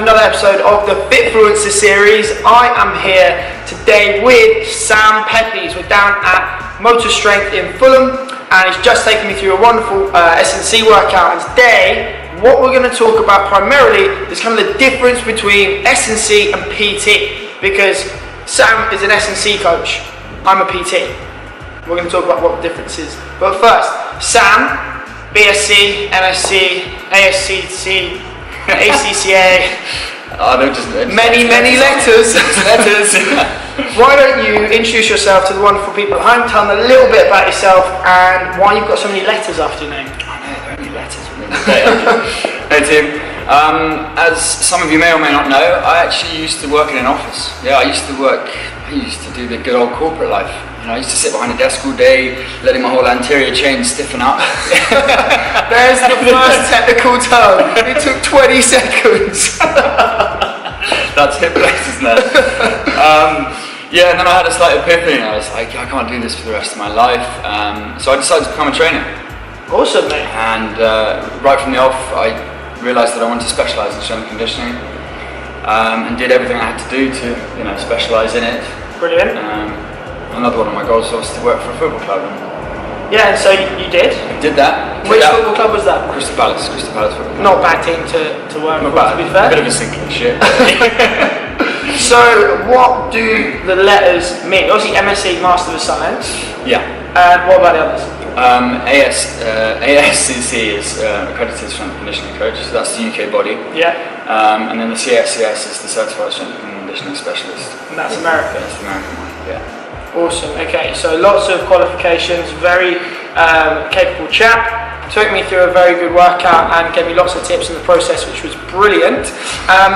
another episode of the Fitfluencer Series. I am here today with Sam Pepys. We're down at Motus Strength in Fulham, and he's just taken me through a wonderful S&C workout. And today, what we're going to talk about primarily is kind of the difference between S&C and PT, because Sam is an S&C coach, I'm a PT. We're going to talk about what the difference is. But first, Sam, BSc, MSc, ASCC, ACCA, many letters. Why don't you introduce yourself to the wonderful people at home, tell them a little bit about yourself and why you've got so many letters after your name. I know, there are only letters within the day. Hey Tim, as some of you may or may not know, I actually used to work in an office. I used to do the good old corporate life. I used to sit behind a desk all day, letting my whole anterior chain stiffen up. There's the first technical term. It took 20 seconds. That's hip flexors, isn't it? And then I had a slight epiphany. I was like, I can't do this for the rest of my life. So I decided to become a trainer. Awesome, mate. And right from the off, I realised that I wanted to specialise in strength and conditioning, and did everything I had to do to, specialise in it. Brilliant. Another one of my goals was to work for a football club. Yeah, and so you did? I did that. Which football club was that? Crystal Palace football club. Not a bad team to work for, to be fair. A bit of a sinking ship. So, what do the letters mean? Obviously, MSc, Master of Science. Yeah. And what about the others? ASCC is accredited strength and conditioning coach, so that's the UK body. Yeah. And then the CSCS is the certified strength and conditioning specialist. And that's American. That's the American one. Yeah. Awesome. Okay, so lots of qualifications, very capable chap. Took me through a very good workout and gave me lots of tips in the process, which was brilliant.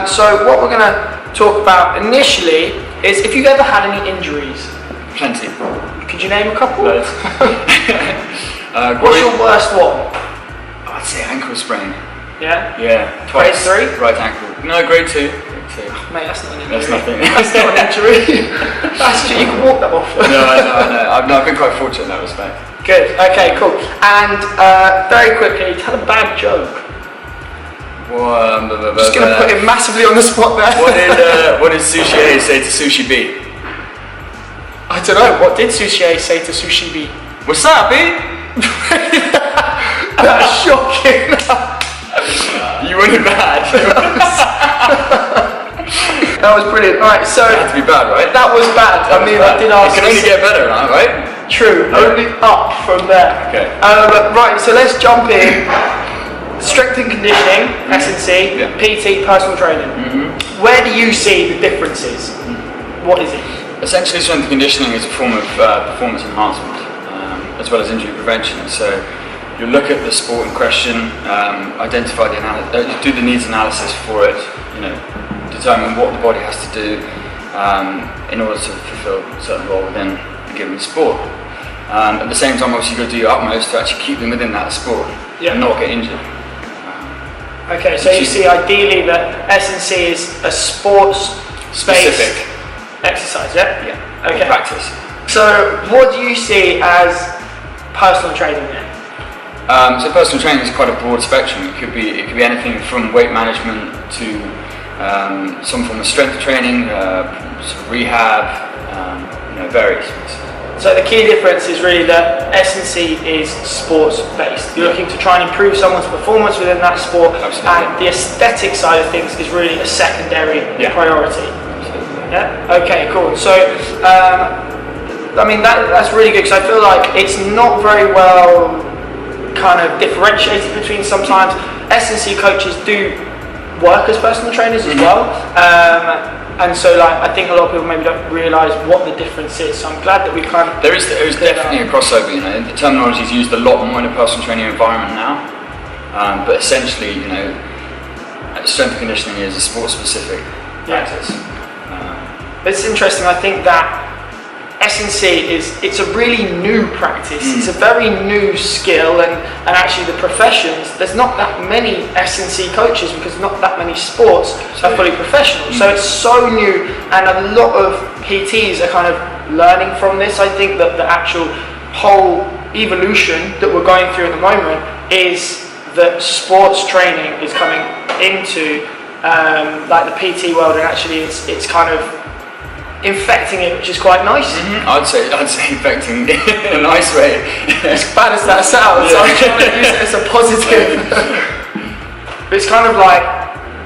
So what we're going to talk about initially is if you've ever had any injuries. Plenty. Could you name a couple? Loads. What's your worst one? I'd say ankle sprain. Yeah? Yeah. Twice. Grade 3? Right ankle. No, grade 2. Mate, that's not an injury. That's nothing. That's not an injury. Actually, you can walk that off. No, I know. I've been quite fortunate in that respect. Good. Okay, cool. And very quickly, tell a bad joke. Just going to put him massively on the spot there. What did Sushi A say to Sushi B? I don't know. What did Sushi A say to Sushi B? What's up, B? That's shocking. You went in bad. That was brilliant. Alright, so that had to be bad, right? That was bad. I did ask. It can only get better now, right? True. Yeah. Only up from there. Okay. Right, so let's jump in. Strength and conditioning, S&C, yeah. PT, personal training. Where do you see the differences? What is it? Essentially, strength and conditioning is a form of performance enhancement, as well as injury prevention. So you look at the sport in question, identify do the needs analysis for it, determine what the body has to do in order to fulfill a certain role within a given sport. At the same time, obviously, you've got to do your utmost to actually keep them within that sport and not get injured. Okay, so you see ideally that S&C is a sports-specific exercise, yeah? Yeah, okay. Practice. So what do you see as personal training then? So personal training is quite a broad spectrum. It could be anything from weight management to some form of strength training, rehab, varies. So the key difference is really that S&C is sports based. You're looking to try and improve someone's performance within that sport. Absolutely. And the aesthetic side of things is really a secondary priority. Absolutely. Yeah? Okay, cool. So that's really good, because I feel like it's not very well kind of differentiated between. Sometimes S&C coaches do work as personal trainers as well, and so I think a lot of people maybe don't realise what the difference is. So I'm glad that we kind of there is definitely a crossover. The terminology is used a lot more in a personal training environment now, but essentially strength and conditioning is a sport specific practice. It's interesting. I think that S&C it's a really new practice. It's a very new skill, and actually the professions, there's not that many S&C coaches because not that many sports are fully professional. So it's so new, and a lot of PTs are kind of learning from this. I think that the actual whole evolution that we're going through at the moment is that sports training is coming into like the PT world, and actually it's kind of infecting it, which is quite nice. I'd say infecting in a nice way. As bad as that sounds, I'm trying to use it as a positive. But it's kind of like,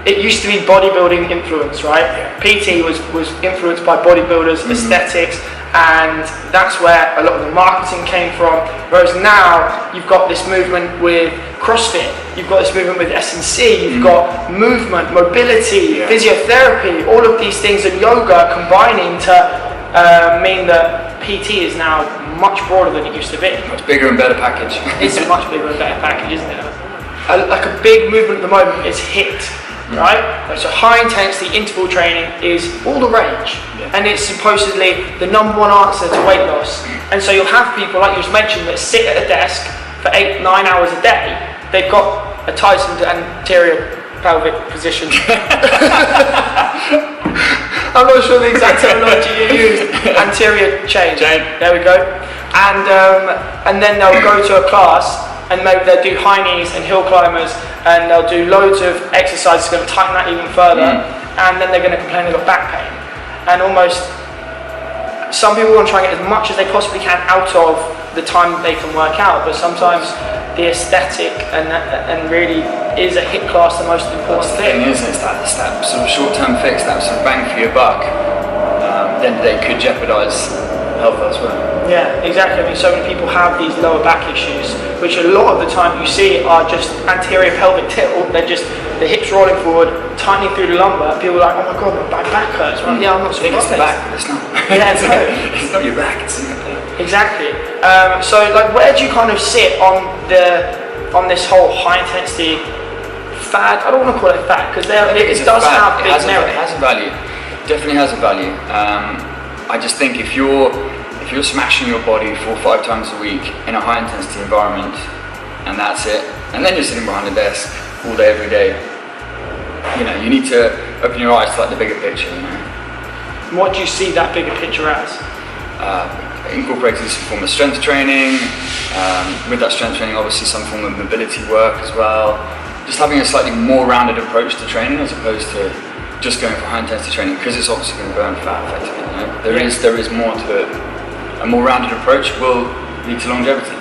it used to be bodybuilding influence, right? PT was influenced by bodybuilders, aesthetics, and that's where a lot of the marketing came from. Whereas now you've got this movement with CrossFit, you've got this movement with S&C, you've got movement, mobility, physiotherapy, all of these things, and yoga combining to mean that PT is now much broader than it used to be. Much bigger and better package. It's a much bigger and better package, isn't it? Like a big movement at the moment is HIIT. Right? So high intensity interval training is all the rage, and it's supposedly the #1 answer to weight loss. And so you'll have people, like you just mentioned, that sit at a desk for 8-9 hours a day. They've got a tightened anterior pelvic position. I'm not sure the exact terminology you used. Anterior chain. There we go. And then they'll go to a class, and maybe they'll do high knees and hill climbers, and they'll do loads of exercises going to tighten that even further, and then they're going to complain they've got back pain. And almost, some people want to try and get as much as they possibly can out of the time that they can work out, but sometimes the aesthetic and really is a HIIT class the most important thing. It's that sort of short-term fix, that sort of bang for your buck, then they could jeopardise health elsewhere. Yeah, exactly. I mean, so many people have these lower back issues, which a lot of the time you see are just anterior pelvic tilt. They're just the hips rolling forward, tightening through the lumbar. People are like, oh my god, my back hurts. Well, yeah, I'm not surprised. It's the back, it's not. Yeah, it's not your back, it's in your back. Exactly. So, like, where do you kind of sit on this whole high intensity fad? I don't want to call it fad because it does have big merit. It has a value. Definitely has a value. I just think if you're smashing your body 4 or 5 times a week in a high intensity environment, and that's it, and then you're sitting behind a desk all day, every day, you need to open your eyes to like the bigger picture. What do you see that bigger picture as? Incorporating some form of strength training, with that strength training obviously some form of mobility work as well, just having a slightly more rounded approach to training as opposed to just going for high intensity training, because it's obviously going to burn fat effectively. There is more to it. A more rounded approach will lead to longevity.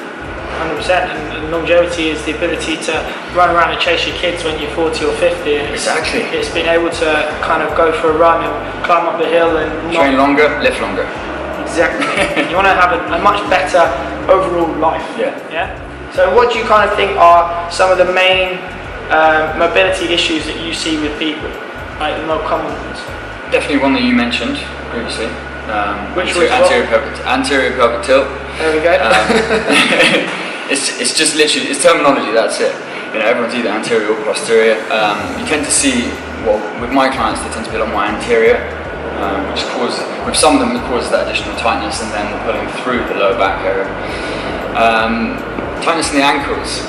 100%, and longevity is the ability to run around and chase your kids when you're 40 or 50. Exactly. It's being able to kind of go for a run and climb up the hill and train longer, live longer. Exactly. You want to have a much better overall life. Yeah. So what do you kind of think are some of the main mobility issues that you see with people, like the more common ones? Definitely one that you mentioned previously. Which was anterior pelvic tilt. There we go. It's just literally, it's terminology, that's it. Everyone's either anterior or posterior. You tend to see, well, with my clients, they tend to be a lot more anterior, which causes, with some of them, it causes that additional tightness and then pulling through the lower back area. Tightness in the ankles.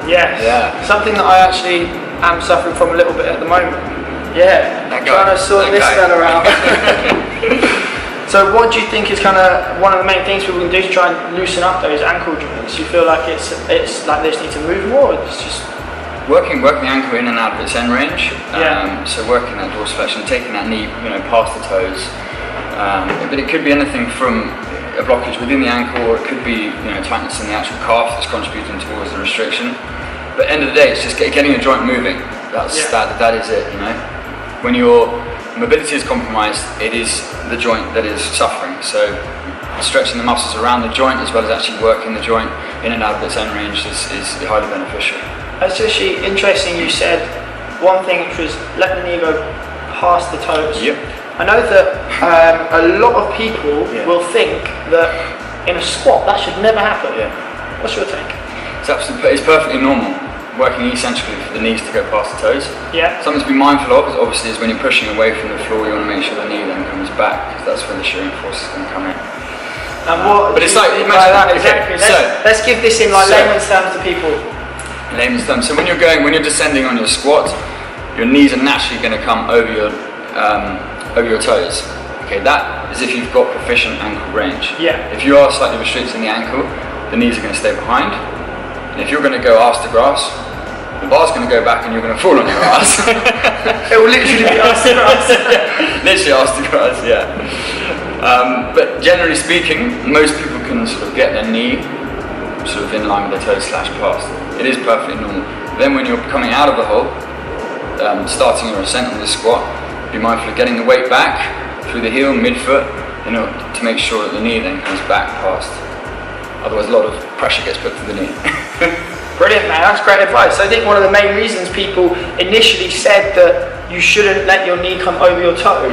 Yes. Yeah. Something that I actually am suffering from a little bit at the moment. Yeah. Trying to sort this fella out. So what do you think is kind of one of the main things people can do to try and loosen up those ankle joints? You feel like it's like they just need to move more, or it's just working the ankle in and out of its end range. So working that dorsiflexion, taking that knee, past the toes. But it could be anything from a blockage within the ankle, or it could be tightness in the actual calf that's contributing towards the restriction. But at the end of the day, it's just getting a joint moving. That is it. When your mobility is compromised, it is the joint that is suffering. So stretching the muscles around the joint as well as actually working the joint in and out of its end range is highly beneficial. It's actually interesting you said one thing, which was let the knee go past the toes. Yep. I know that a lot of people will think that in a squat that should never happen. Yeah. What's your take? It's perfectly normal, working eccentrically for the knees to go past the toes. Yeah. Something to be mindful of is obviously when you're pushing away from the floor, you want to make sure the knee then comes back, because that's when the shearing force is going to come in. And what? But it's like that exactly. Okay, let's give this in layman's terms to people. Layman's terms. So when you're descending on your squat, your knees are naturally going to come over your toes. Okay, that is if you've got proficient ankle range. Yeah. If you are slightly restricted in the ankle, the knees are going to stay behind. And if you're going to go arse to grass, the bar's going to go back and you're going to fall on your ass. It will literally be arse to grass. Literally arse to grass, yeah. But generally speaking, most people can sort of get their knee sort of in line with their toes / past. It is perfectly normal. Then when you're coming out of the hole, starting your ascent on the squat, be mindful of getting the weight back through the heel, midfoot, in order to make sure that the knee then comes back past. Otherwise a lot of pressure gets put through the knee. Brilliant, man, that's great advice. I think one of the main reasons people initially said that you shouldn't let your knee come over your toe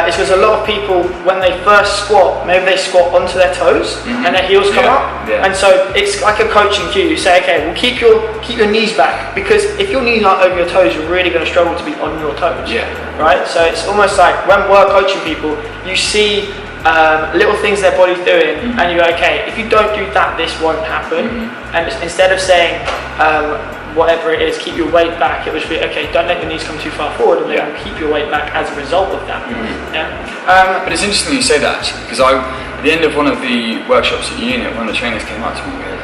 is because a lot of people, when they first squat, maybe they squat onto their toes and their heels come up. Yeah. And so it's like a coaching cue. You say, okay, well keep your knees back, because if your knees aren't over your toes, you're really going to struggle to be on your toes. Yeah. Right? So it's almost like when we're coaching people, you see little things their body's doing, and you go, okay, if you don't do that, this won't happen. And instead of saying whatever it is, keep your weight back, it was okay, don't let your knees come too far forward, and then keep your weight back as a result of that. But it's interesting you say that, actually, because at the end of one of the workshops at unit, one of the trainers came up to me and goes,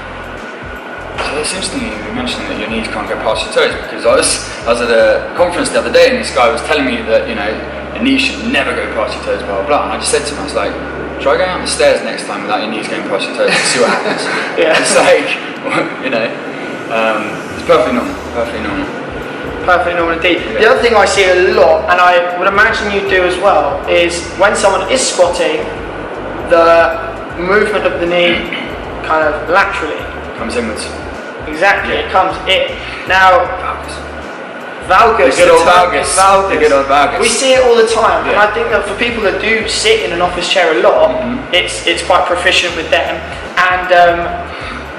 so it's interesting you mentioned that your knees can't go past your toes, because I was at a conference the other day and this guy was telling me that, your knees should never go past your toes, blah, blah, blah. And I just said to him, I was like, try going up the stairs next time without your knees going past your toes and see what happens. It's like, it's perfectly normal, perfectly normal. Perfectly normal indeed. The other thing I see a lot, and I would imagine you do as well, is when someone is squatting, the movement of the knee kind of laterally comes inwards. Exactly, it comes in. Now, valgus. The good old valgus. The good old valgus. We see it all the time, and I think that for people that do sit in an office chair a lot, it's quite proficient with them. And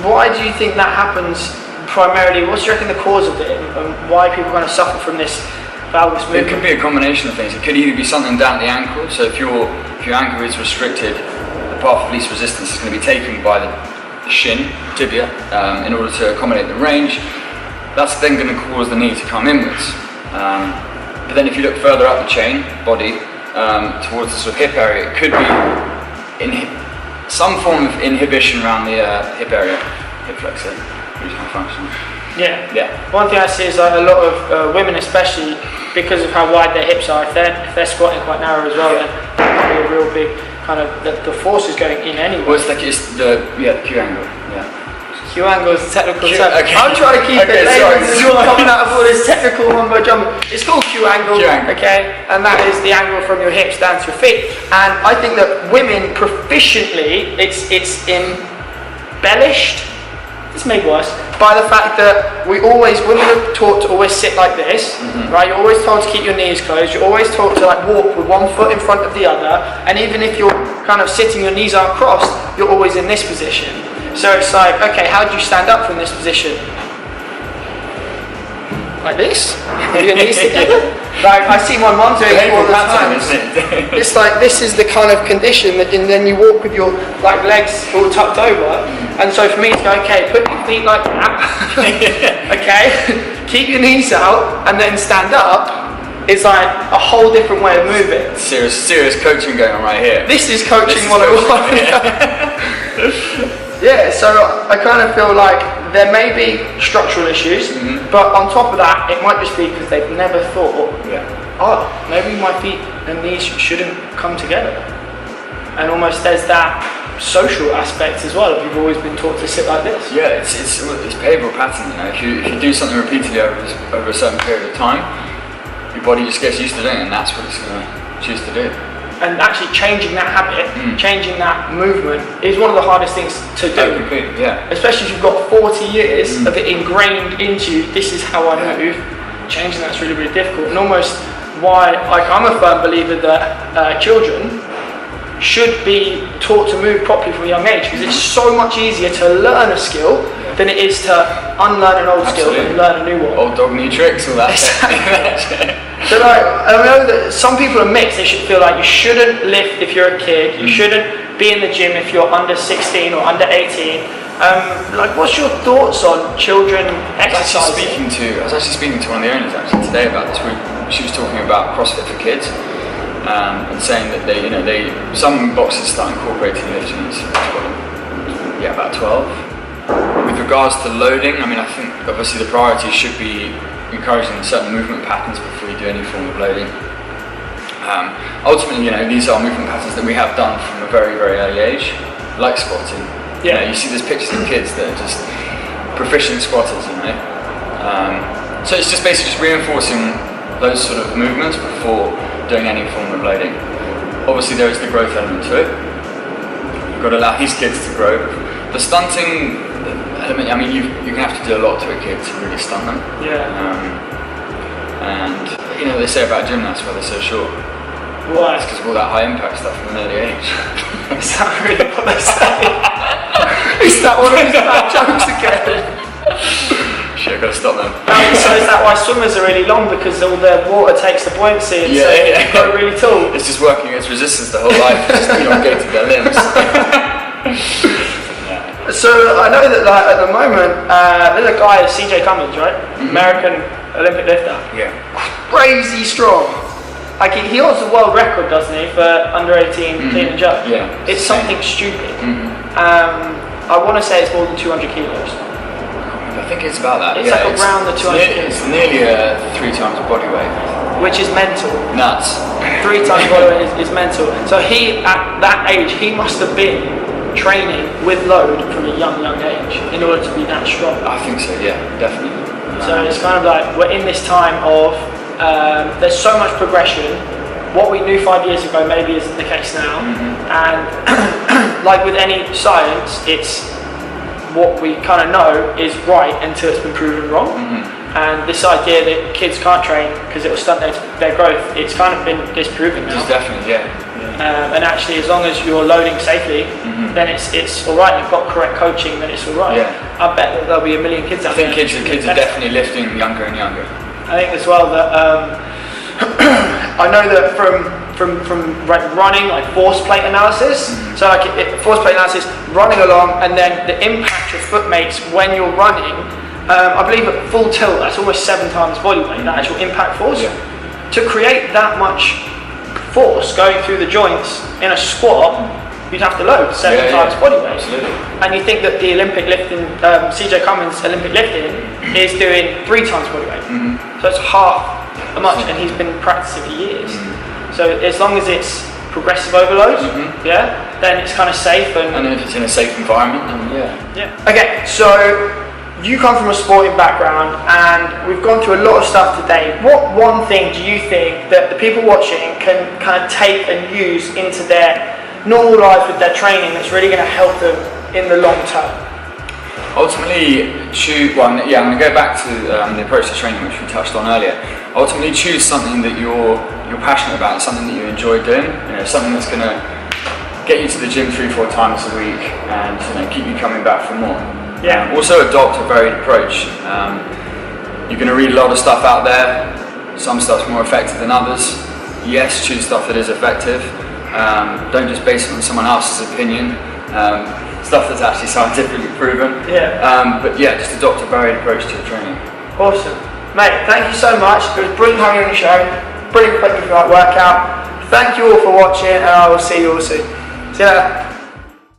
why do you think that happens primarily? What do you reckon the cause of it, and why people kind of suffer from this valgus movement? It could be a combination of things. It could either be something down the ankle. So if your ankle is restricted, the path of least resistance is going to be taken by the shin, tibia, in order to accommodate the range. That's then going to cause the knee to come inwards. But then if you look further up the chain, body, towards the sort of hip area, it could be some form of inhibition around the hip area, hip flexor, regional function. Yeah. One thing I see is like a lot of women, especially because of how wide their hips are, if they're squatting quite narrow as well, then that can be a real big kind of, the force is going in anyway. Well, it's like the Q angle. Yeah. Q angle is a technical term. Okay. I'm trying to keep it later because you're coming out of all this technical mumbo jumbo. It's called Q angle, okay? And that is the angle from your hips down to your feet. And I think that women proficiently, it's embellished, it's made worse, by the fact that women are taught to always sit like this, right? You're always told to keep your knees closed. You're always taught to like walk with one foot in front of the other. And even if you're kind of sitting, your knees aren't crossed, you're always in this position. So it's like, okay, how do you stand up from this position? Like this? With your knees together? Like, I see my mum doing it all the time. It's like, this is the kind of condition that, and then you walk with your like legs all tucked over. And so for me to go, okay, put your feet like that, okay, keep your knees out, and then stand up, is like a whole different way of moving. Serious coaching going on right here. This is coaching 101. Yeah, so I kind of feel like there may be structural issues, but on top of that, it might just be because they've never thought, oh, maybe my feet and knees shouldn't come together. And almost there's that social aspect as well. You've always been taught to sit like this. Yeah, it's behavioural pattern. If you do something repeatedly over a certain period of time, your body just gets used to doing it, and that's what it's going to choose to do. And actually changing that habit, changing that movement is one of the hardest things to do. Especially if you've got 40 years of it ingrained into you, this is how I move. Changing that's really, really difficult. And almost why I'm a firm believer that children should be taught to move properly from a young age, because it's so much easier to learn a skill than it is to unlearn an old skill and learn a new one. Old dog, new tricks, all that. So like, I know that some people are mixed. They should feel like you shouldn't lift if you're a kid, you shouldn't be in the gym if you're under 16 or under 18. Like, what's your thoughts on children exercising? I was actually speaking to one of the owners actually today about this. She was talking about CrossFit for kids, and saying that some boxes start incorporating lifting at about 12. With with regards to loading, I mean, I think obviously the priority should be encouraging certain movement patterns before you do any form of loading. Ultimately, you know, these are movement patterns that we have done from a very, very early age, like squatting. You know, you see these pictures of kids that are just proficient squatters, you know. So it's just basically just reinforcing those sort of movements before doing any form of loading. Obviously there is the growth element to it. You've got to allow these kids to grow. The stunting element, I mean, you're going to have to do a lot to a kid to really stunt them. Yeah. And you know, they say about gymnasts why they're so short. Why? It's because of all that high impact stuff from an early age. Is that really what they say? Is that one of these bad jokes again? Shit, I've got to stop them. So is that why swimmers are really long, because all the water takes the buoyancy and so they go really tall? It's just working against resistance the whole life, it's just elongated their limbs. So I know that like, at the moment, there's a guy, CJ Cummins, right? American Olympic lifter. Yeah. Crazy strong. Like he holds the world record, doesn't he, for under 18 clean and jerk? Yeah. It's something stupid. I want to say it's more than 200 kilos. I think it's about that. It's like around the 200 kilos. It's nearly 3 times body weight. Which is mental. Nuts. 3 times body weight is mental. So he, at that age, he must have been training with load from a young age in order to be that strong. I think so, yeah, definitely. So it's kind of like we're in this time of there's so much progression. What we knew 5 years ago maybe isn't the case now, and like with any science, it's what we kind of know is right until it's been proven wrong. And this idea that kids can't train because it will stunt their growth, it's kind of been disproven now. It's definitely, yeah. And actually, as long as you're loading safely, then it's all right. You've got correct coaching, then it's all right. Yeah. I bet that there'll be a million kids out there. I think kids are definitely lifting younger and younger. I think as well that I know that from like running, like force plate analysis. So like force plate analysis, running along, and then the impact your foot makes when you're running. I believe at full tilt, that's almost 7 times body weight. That actual impact force. Yeah. To create that much force going through the joints in a squat, you'd have to load 7 times body weight. Absolutely. And you think that the Olympic lifting, CJ Cummins Olympic lifting, is doing 3 times body weight. So it's half as much, and he's been practicing for years. So as long as it's progressive overload, then it's kind of safe. And if it's in a safe environment, then Okay, so you come from a sporting background, and we've gone through a lot of stuff today. What one thing do you think that the people watching can kind of take and use into their normal life with their training that's really going to help them in the long term? ultimately I'm going to go back to the approach to training which we touched on earlier. Ultimately choose something that you're passionate about, something that you enjoy doing, something that's going to get you to the gym 3-4 times a week and keep you coming back for more. Also adopt a varied approach. You're going to read a lot of stuff out there. Some stuff's more effective than others. Yes, choose stuff that is effective. Don't just base it on someone else's opinion. Stuff that's actually scientifically proven. Just adopt a varied approach to your training. Awesome. Mate, thank you so much. It was brilliant having you on the show. Brilliant workout. Thank you all for watching, and I will see you all soon. See you later.